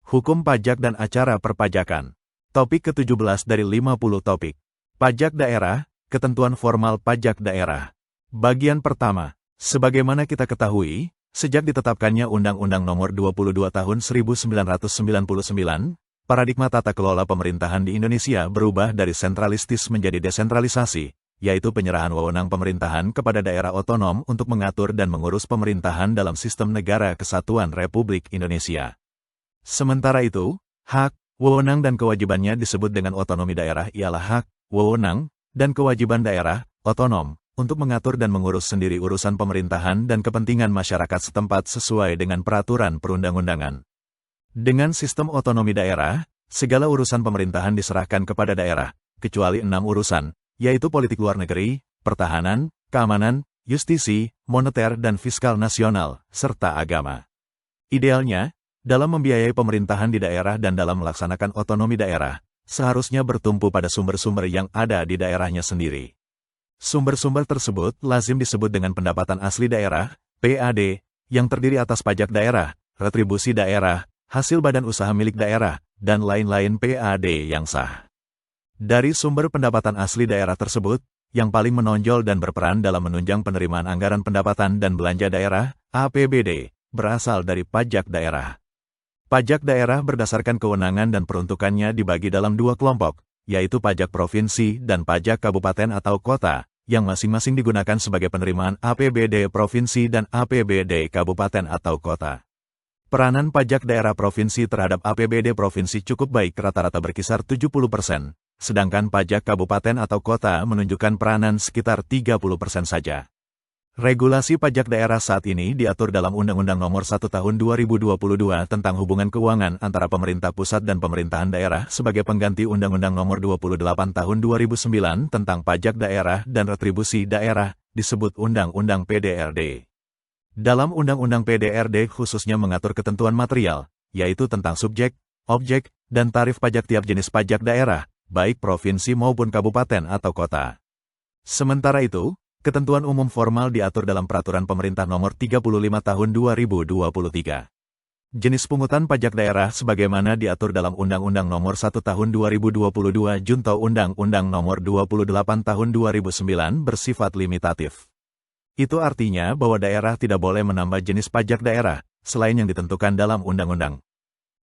Hukum pajak dan acara perpajakan. Topik ke-17 dari 50 topik. Pajak daerah, ketentuan formal pajak daerah. Bagian pertama. Sebagaimana kita ketahui, sejak ditetapkannya Undang-Undang Nomor 22 Tahun 1999, paradigma tata kelola pemerintahan di Indonesia berubah dari sentralistis menjadi desentralisasi, yaitu penyerahan wewenang pemerintahan kepada daerah otonom untuk mengatur dan mengurus pemerintahan dalam sistem negara kesatuan Republik Indonesia. Sementara itu, hak, wewenang dan kewajibannya disebut dengan otonomi daerah ialah hak, wewenang, dan kewajiban daerah, otonom, untuk mengatur dan mengurus sendiri urusan pemerintahan dan kepentingan masyarakat setempat sesuai dengan peraturan perundang-undangan. Dengan sistem otonomi daerah, segala urusan pemerintahan diserahkan kepada daerah, kecuali 6 urusan, yaitu politik luar negeri, pertahanan, keamanan, justisi, moneter dan fiskal nasional, serta agama. Idealnya, dalam membiayai pemerintahan di daerah dan dalam melaksanakan otonomi daerah, seharusnya bertumpu pada sumber-sumber yang ada di daerahnya sendiri. Sumber-sumber tersebut lazim disebut dengan pendapatan asli daerah, PAD, yang terdiri atas pajak daerah, retribusi daerah, hasil badan usaha milik daerah, dan lain-lain PAD yang sah. Dari sumber pendapatan asli daerah tersebut, yang paling menonjol dan berperan dalam menunjang penerimaan anggaran pendapatan dan belanja daerah, APBD, berasal dari pajak daerah. Pajak daerah berdasarkan kewenangan dan peruntukannya dibagi dalam 2 kelompok, yaitu pajak provinsi dan pajak kabupaten atau kota, yang masing-masing digunakan sebagai penerimaan APBD provinsi dan APBD kabupaten atau kota. Peranan pajak daerah provinsi terhadap APBD provinsi cukup baik, rata-rata berkisar 70%, sedangkan pajak kabupaten atau kota menunjukkan peranan sekitar 30% saja. Regulasi pajak daerah saat ini diatur dalam Undang-Undang Nomor 1 Tahun 2022 tentang hubungan keuangan antara pemerintah pusat dan pemerintahan daerah sebagai pengganti Undang-Undang Nomor 28 Tahun 2009 tentang pajak daerah dan retribusi daerah, disebut Undang-Undang PDRD. Dalam Undang-Undang PDRD khususnya mengatur ketentuan material, yaitu tentang subjek, objek, dan tarif pajak tiap jenis pajak daerah, baik provinsi maupun kabupaten atau kota. Sementara itu, ketentuan umum formal diatur dalam Peraturan Pemerintah Nomor 35 Tahun 2023. Jenis pungutan pajak daerah sebagaimana diatur dalam Undang-Undang Nomor 1 Tahun 2022 junto Undang-Undang Nomor 28 Tahun 2009 bersifat limitatif. Itu artinya bahwa daerah tidak boleh menambah jenis pajak daerah, selain yang ditentukan dalam undang-undang.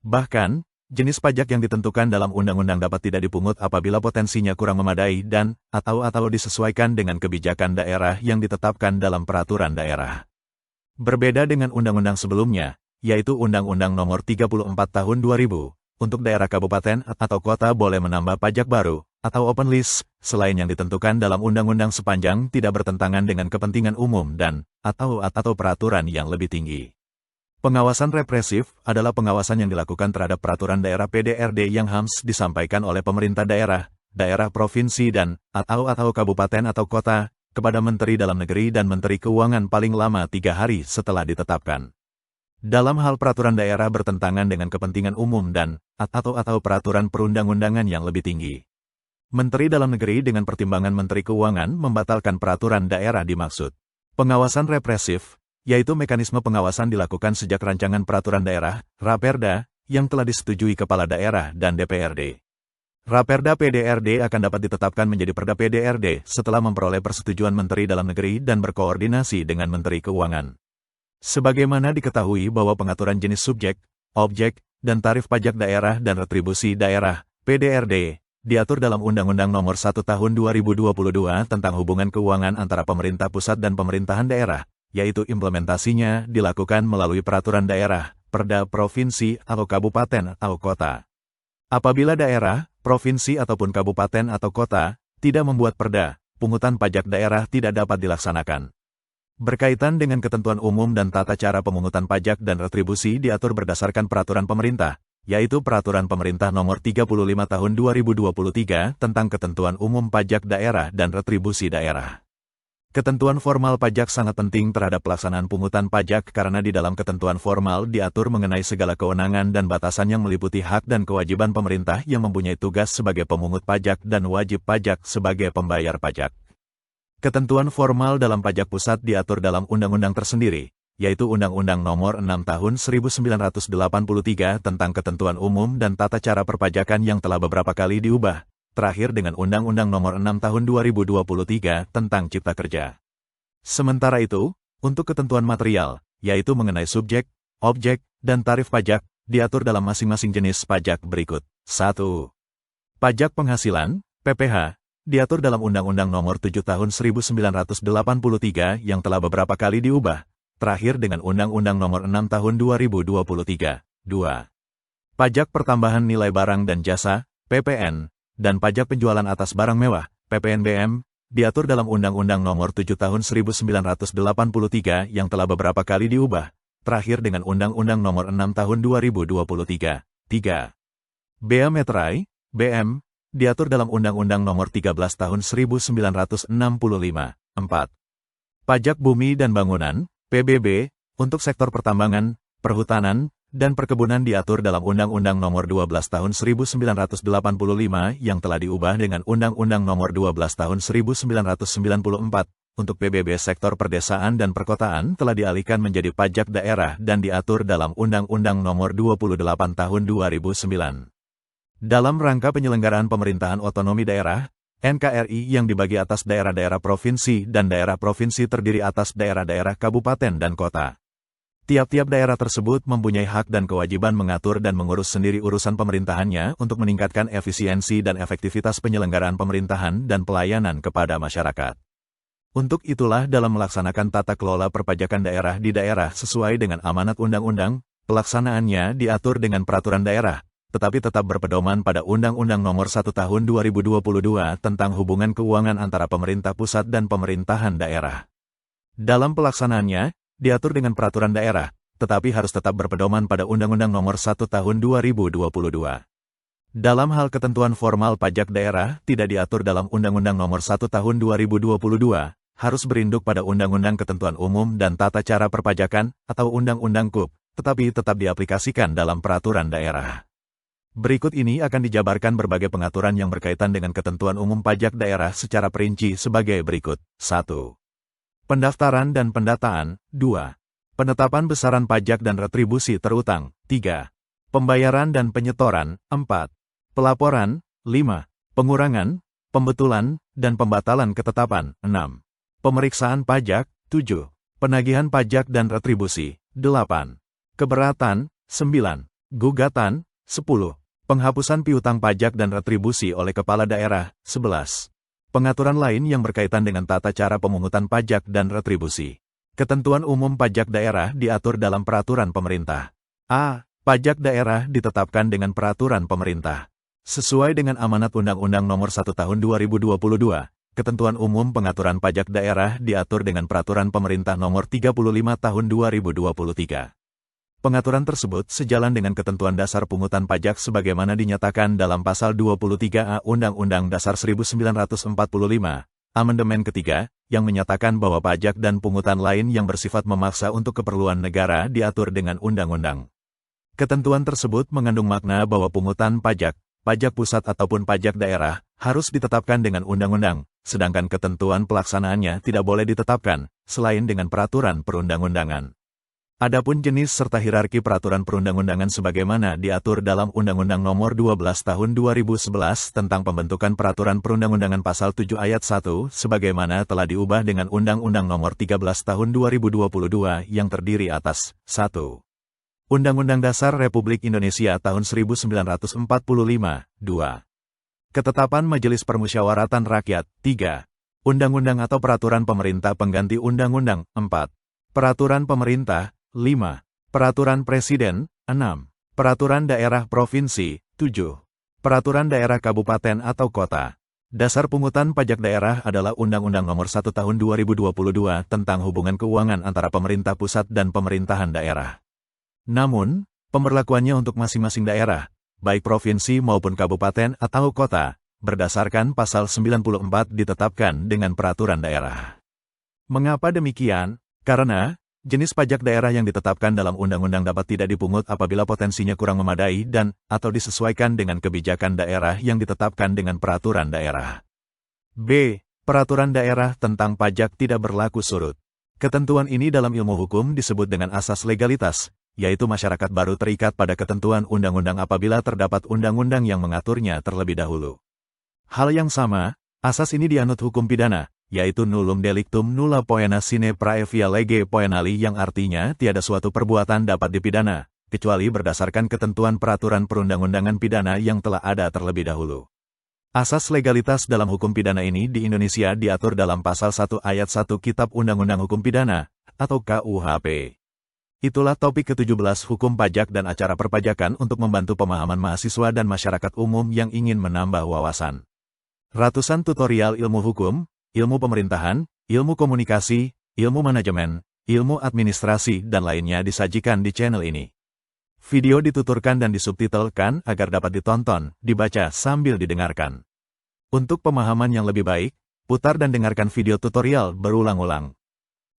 Bahkan, jenis pajak yang ditentukan dalam undang-undang dapat tidak dipungut apabila potensinya kurang memadai dan atau disesuaikan dengan kebijakan daerah yang ditetapkan dalam peraturan daerah. Berbeda dengan undang-undang sebelumnya, yaitu Undang-Undang Nomor 34 Tahun 2000, untuk daerah kabupaten atau kota boleh menambah pajak baru atau open list, selain yang ditentukan dalam undang-undang sepanjang tidak bertentangan dengan kepentingan umum dan atau peraturan yang lebih tinggi. Pengawasan represif adalah pengawasan yang dilakukan terhadap peraturan daerah PDRD yang harus disampaikan oleh pemerintah daerah, daerah provinsi dan atau kabupaten atau kota, kepada Menteri Dalam Negeri dan Menteri Keuangan paling lama 3 hari setelah ditetapkan. Dalam hal peraturan daerah bertentangan dengan kepentingan umum dan atau peraturan perundang-undangan yang lebih tinggi, Menteri Dalam Negeri dengan pertimbangan Menteri Keuangan membatalkan peraturan daerah dimaksud. Pengawasan represif, yaitu mekanisme pengawasan dilakukan sejak rancangan peraturan daerah, Raperda, yang telah disetujui Kepala Daerah dan DPRD. Raperda PDRD akan dapat ditetapkan menjadi Perda PDRD setelah memperoleh persetujuan Menteri Dalam Negeri dan berkoordinasi dengan Menteri Keuangan. Sebagaimana diketahui bahwa pengaturan jenis subjek, objek, dan tarif pajak daerah dan retribusi daerah, PDRD, diatur dalam Undang-Undang Nomor 1 Tahun 2022 tentang hubungan keuangan antara pemerintah pusat dan pemerintahan daerah, yaitu implementasinya dilakukan melalui peraturan daerah, perda provinsi atau kabupaten atau kota. Apabila daerah, provinsi ataupun kabupaten atau kota tidak membuat perda, pungutan pajak daerah tidak dapat dilaksanakan. Berkaitan dengan ketentuan umum dan tata cara pemungutan pajak dan retribusi diatur berdasarkan peraturan pemerintah, yaitu Peraturan Pemerintah Nomor 35 Tahun 2023 tentang ketentuan umum pajak daerah dan retribusi daerah. Ketentuan formal pajak sangat penting terhadap pelaksanaan pungutan pajak karena di dalam ketentuan formal diatur mengenai segala kewenangan dan batasan yang meliputi hak dan kewajiban pemerintah yang mempunyai tugas sebagai pemungut pajak dan wajib pajak sebagai pembayar pajak. Ketentuan formal dalam pajak pusat diatur dalam undang-undang tersendiri, yaitu Undang-Undang Nomor 6 Tahun 1983 tentang Ketentuan Umum dan Tata Cara Perpajakan yang telah beberapa kali diubah, terakhir dengan Undang-Undang Nomor 6 Tahun 2023 tentang Cipta Kerja. Sementara itu, untuk ketentuan material, yaitu mengenai subjek, objek, dan tarif pajak, diatur dalam masing-masing jenis pajak berikut. 1. Pajak penghasilan, PPh, diatur dalam Undang-Undang Nomor 7 Tahun 1983 yang telah beberapa kali diubah, terakhir dengan Undang-Undang Nomor 6 Tahun 2023. 2. Pajak pertambahan nilai barang dan jasa, PPN, dan pajak penjualan atas barang mewah, PPNBM, diatur dalam Undang-Undang Nomor 7 Tahun 1983 yang telah beberapa kali diubah, terakhir dengan Undang-Undang Nomor 6 Tahun 2023. 3. Bea Meterai, BM, diatur dalam Undang-Undang Nomor 13 Tahun 1965. 4. Pajak Bumi dan Bangunan, PBB, untuk sektor pertambangan, perhutanan, dan perkebunan diatur dalam Undang-Undang Nomor 12 Tahun 1985 yang telah diubah dengan Undang-Undang Nomor 12 Tahun 1994. Untuk PBB sektor perdesaan dan perkotaan telah dialihkan menjadi pajak daerah dan diatur dalam Undang-Undang Nomor 28 Tahun 2009. Dalam rangka penyelenggaraan pemerintahan otonomi daerah, NKRI yang dibagi atas daerah-daerah provinsi dan daerah provinsi terdiri atas daerah-daerah kabupaten dan kota. Tiap-tiap daerah tersebut mempunyai hak dan kewajiban mengatur dan mengurus sendiri urusan pemerintahannya untuk meningkatkan efisiensi dan efektivitas penyelenggaraan pemerintahan dan pelayanan kepada masyarakat. Untuk itulah dalam melaksanakan tata kelola perpajakan daerah di daerah sesuai dengan amanat undang-undang, pelaksanaannya diatur dengan peraturan daerah, tetapi tetap berpedoman pada Undang-Undang Nomor 1 Tahun 2022 tentang hubungan keuangan antara pemerintah pusat dan pemerintahan daerah. Dalam pelaksanaannya, diatur dengan peraturan daerah, tetapi harus tetap berpedoman pada Undang-Undang Nomor 1 Tahun 2022. Dalam hal ketentuan formal pajak daerah tidak diatur dalam Undang-Undang Nomor 1 Tahun 2022, harus berinduk pada Undang-Undang Ketentuan Umum dan Tata Cara Perpajakan atau Undang-Undang KUP, tetapi tetap diaplikasikan dalam peraturan daerah. Berikut ini akan dijabarkan berbagai pengaturan yang berkaitan dengan ketentuan umum pajak daerah secara perinci sebagai berikut. 1. Pendaftaran dan pendataan. 2. Penetapan besaran pajak dan retribusi terutang. 3. Pembayaran dan penyetoran. 4. Pelaporan. 5. Pengurangan, pembetulan, dan pembatalan ketetapan. 6. Pemeriksaan pajak. 7. Penagihan pajak dan retribusi. 8. Keberatan. 9. Gugatan. 10. Penghapusan piutang pajak dan retribusi oleh kepala daerah. 11. Pengaturan lain yang berkaitan dengan tata cara pemungutan pajak dan retribusi. Ketentuan umum pajak daerah diatur dalam peraturan pemerintah. A. Pajak daerah ditetapkan dengan peraturan pemerintah. Sesuai dengan amanat Undang-Undang Nomor 1 Tahun 2022, ketentuan umum pengaturan pajak daerah diatur dengan peraturan pemerintah Nomor 35 Tahun 2023. Pengaturan tersebut sejalan dengan ketentuan dasar pungutan pajak sebagaimana dinyatakan dalam Pasal 23A Undang-Undang Dasar 1945, Amandemen ketiga, yang menyatakan bahwa pajak dan pungutan lain yang bersifat memaksa untuk keperluan negara diatur dengan undang-undang. Ketentuan tersebut mengandung makna bahwa pungutan pajak, pajak pusat ataupun pajak daerah, harus ditetapkan dengan undang-undang, sedangkan ketentuan pelaksanaannya tidak boleh ditetapkan, selain dengan peraturan perundang-undangan. Adapun jenis serta hierarki peraturan perundang-undangan sebagaimana diatur dalam Undang-Undang Nomor 12 Tahun 2011 tentang pembentukan peraturan perundang-undangan Pasal 7 Ayat 1 sebagaimana telah diubah dengan Undang-Undang Nomor 13 Tahun 2022 yang terdiri atas 1. Undang-Undang Dasar Republik Indonesia tahun 1945, 2. Ketetapan Majelis Permusyawaratan Rakyat, 3. Undang-undang atau peraturan pemerintah pengganti undang-undang, 4. Peraturan pemerintah, 5. Peraturan Presiden, 6. Peraturan Daerah Provinsi, 7. Peraturan Daerah Kabupaten atau Kota. Dasar pungutan pajak daerah adalah Undang-Undang Nomor 1 Tahun 2022 tentang hubungan keuangan antara pemerintah pusat dan pemerintahan daerah. Namun, pemberlakuannya untuk masing-masing daerah, baik provinsi maupun kabupaten atau kota, berdasarkan Pasal 94 ditetapkan dengan peraturan daerah. Mengapa demikian? Karena jenis pajak daerah yang ditetapkan dalam undang-undang dapat tidak dipungut apabila potensinya kurang memadai dan atau disesuaikan dengan kebijakan daerah yang ditetapkan dengan peraturan daerah. B. Peraturan daerah tentang pajak tidak berlaku surut. Ketentuan ini dalam ilmu hukum disebut dengan asas legalitas, yaitu masyarakat baru terikat pada ketentuan undang-undang apabila terdapat undang-undang yang mengaturnya terlebih dahulu. Hal yang sama, asas ini dianut hukum pidana, yaitu nullum delictum nulla poena sine praevia lege poenali yang artinya tiada suatu perbuatan dapat dipidana, kecuali berdasarkan ketentuan peraturan perundang-undangan pidana yang telah ada terlebih dahulu. Asas legalitas dalam hukum pidana ini di Indonesia diatur dalam Pasal 1 Ayat 1 Kitab Undang-Undang Hukum Pidana, atau KUHP. Itulah topik ke-17 Hukum Pajak dan Acara Perpajakan untuk membantu pemahaman mahasiswa dan masyarakat umum yang ingin menambah wawasan. Ratusan tutorial ilmu hukum, ilmu pemerintahan, ilmu komunikasi, ilmu manajemen, ilmu administrasi, dan lainnya disajikan di channel ini. Video dituturkan dan disubtitelkan agar dapat ditonton, dibaca sambil didengarkan. Untuk pemahaman yang lebih baik, putar dan dengarkan video tutorial berulang-ulang.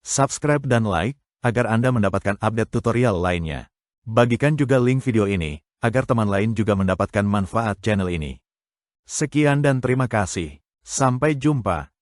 Subscribe dan like, agar Anda mendapatkan update tutorial lainnya. Bagikan juga link video ini, agar teman lain juga mendapatkan manfaat channel ini. Sekian dan terima kasih. Sampai jumpa.